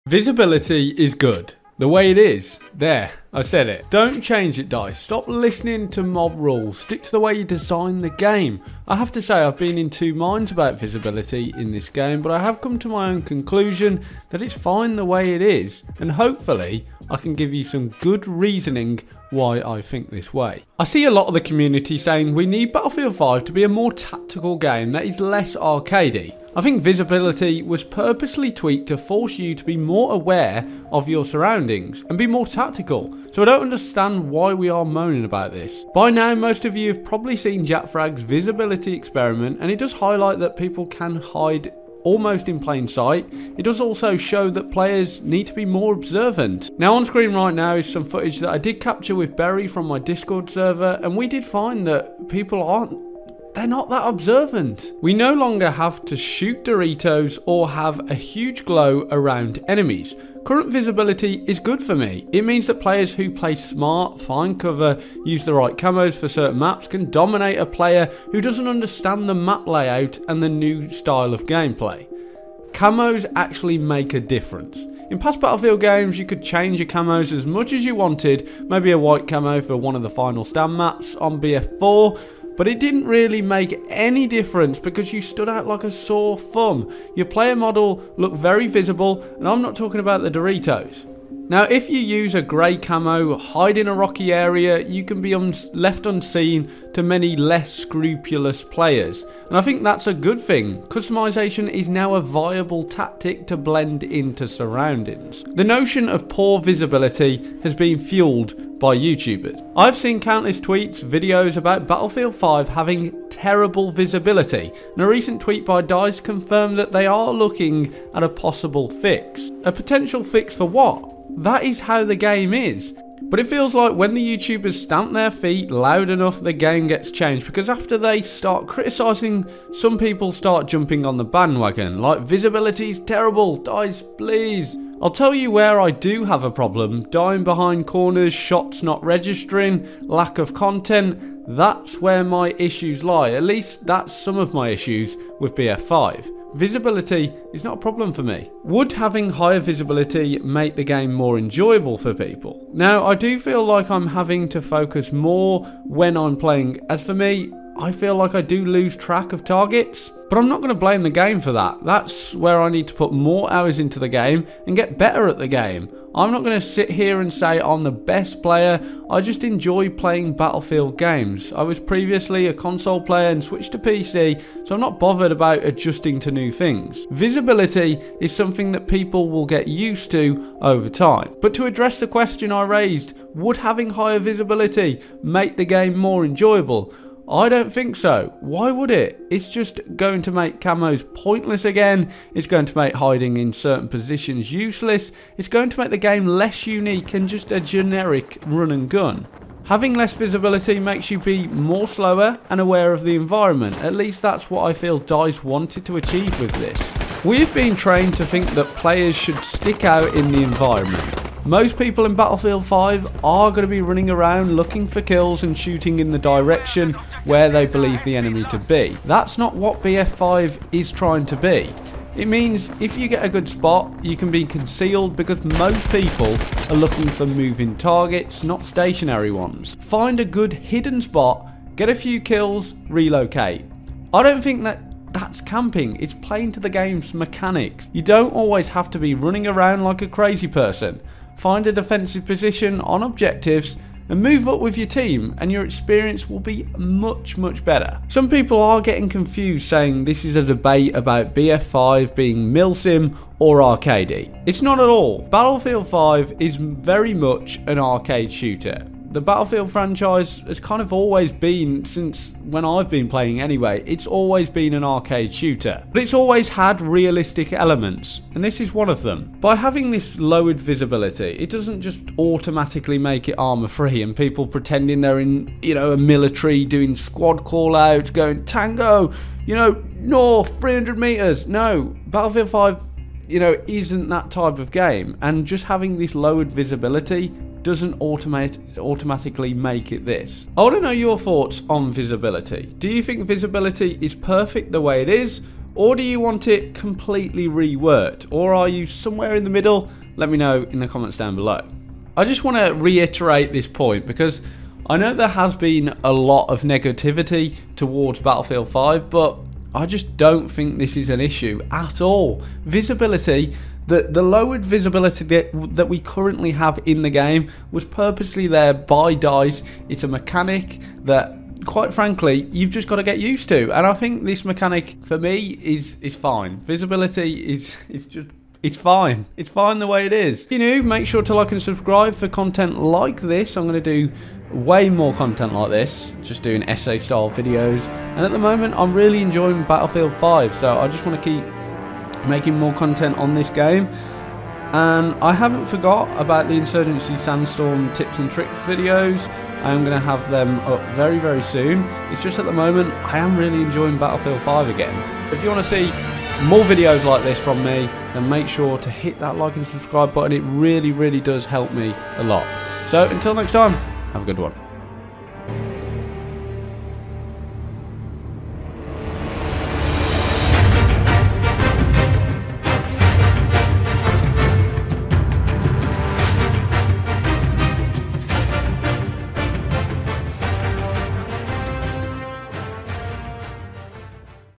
Visibility is good. The way it is. There, I said it. Don't change it, DICE. Stop listening to mob rules. Stick to the way you design the game. I have to say I've been in two minds about visibility in this game, but I have come to my own conclusion that it's fine the way it is, and hopefully I can give you some good reasoning why I think this way. I see a lot of the community saying we need Battlefield 5 to be a more tactical game that is less arcadey. I think visibility was purposely tweaked to force you to be more aware of your surroundings and be more tactical, so I don't understand why we are moaning about this. By now most of you have probably seen Jack Fragg's visibility experiment, and it does highlight that people can hide almost in plain sight. It does also show that players need to be more observant. Now on screen right now is some footage that I did capture with Berry from my Discord server, and we did find that people they're not that observant. We no longer have to shoot Doritos or have a huge glow around enemies. Current visibility is good for me. It means that players who play smart, find cover, use the right camos for certain maps can dominate a player who doesn't understand the map layout and the new style of gameplay. Camos actually make a difference. In past Battlefield games, you could change your camos as much as you wanted, maybe a white camo for one of the final stand maps on BF4, but it didn't really make any difference because you stood out like a sore thumb. Your player model looked very visible, and I'm not talking about the Doritos. Now if you use a grey camo, hide in a rocky area, you can be left unseen to many less scrupulous players. And I think that's a good thing. Customization is now a viable tactic to blend into surroundings. The notion of poor visibility has been fueled by YouTubers. I've seen countless tweets, videos about Battlefield 5 having terrible visibility, and a recent tweet by DICE confirmed that they are looking at a possible fix. A potential fix for what? That is how the game is. But it feels like when the YouTubers stamp their feet loud enough, the game gets changed, because after they start criticising, some people start jumping on the bandwagon, like visibility's terrible, DICE please. I'll tell you where I do have a problem: dying behind corners, shots not registering, lack of content. That's where my issues lie. At least that's some of my issues with BF5. Visibility is not a problem for me. Would having higher visibility make the game more enjoyable for people? Now, I do feel like I'm having to focus more when I'm playing. As for me, I feel like I do lose track of targets, but I'm not going to blame the game for that. That's where I need to put more hours into the game and get better at the game. I'm not going to sit here and say I'm the best player. I just enjoy playing Battlefield games. I was previously a console player and switched to PC, so I'm not bothered about adjusting to new things. Visibility is something that people will get used to over time. But to address the question I raised, would having higher visibility make the game more enjoyable? I don't think so. Why would it? It's just going to make camos pointless again. It's going to make hiding in certain positions useless. It's going to make the game less unique and just a generic run and gun. Having less visibility makes you be more slower and aware of the environment. At least that's what I feel DICE wanted to achieve with this. We've been trained to think that players should stick out in the environment. Most people in Battlefield 5 are going to be running around looking for kills and shooting in the direction where they believe the enemy to be. That's not what BF5 is trying to be. It means if you get a good spot, you can be concealed, because most people are looking for moving targets, not stationary ones. Find a good hidden spot, get a few kills, relocate. I don't think that's camping. It's playing to the game's mechanics. You don't always have to be running around like a crazy person. Find a defensive position on objectives and move up with your team, and your experience will be much better. Some people are getting confused, saying this is a debate about BF5 being milsim or arcadey. It's not at all. Battlefield 5 is very much an arcade shooter. The Battlefield franchise has kind of always been, since when I've been playing anyway, it's always been an arcade shooter. But it's always had realistic elements, and this is one of them. By having this lowered visibility, it doesn't just automatically make it armor free and people pretending they're in, a military doing squad call outs, going tango, north 300 meters. No, Battlefield 5, isn't that type of game, and just having this lowered visibility doesn't automatically make it this. I want to know your thoughts on visibility. Do you think visibility is perfect the way it is, Or do you want it completely reworked? Or are you somewhere in the middle? Let me know in the comments down below. I just want to reiterate this point because I know there has been a lot of negativity towards Battlefield 5, but I just don't think this is an issue at all. Visibility, the lowered visibility that we currently have in the game was purposely there by DICE. It's a mechanic that, quite frankly, you've just got to get used to. And I think this mechanic, for me, is fine. Visibility is just... It's fine. It's fine the way it is. If you're new, make sure to like and subscribe for content like this. I'm going to do way more content like this, just doing essay style videos. And at the moment, I'm really enjoying Battlefield 5, so I just want to keep making more content on this game. And I haven't forgot about the Insurgency Sandstorm tips and tricks videos. I am going to have them up very, very soon. It's just at the moment, I am really enjoying Battlefield 5 again. If you want to see more videos like this from me, then make sure to hit that like and subscribe button. It really, really does help me a lot. So until next time, have a good one.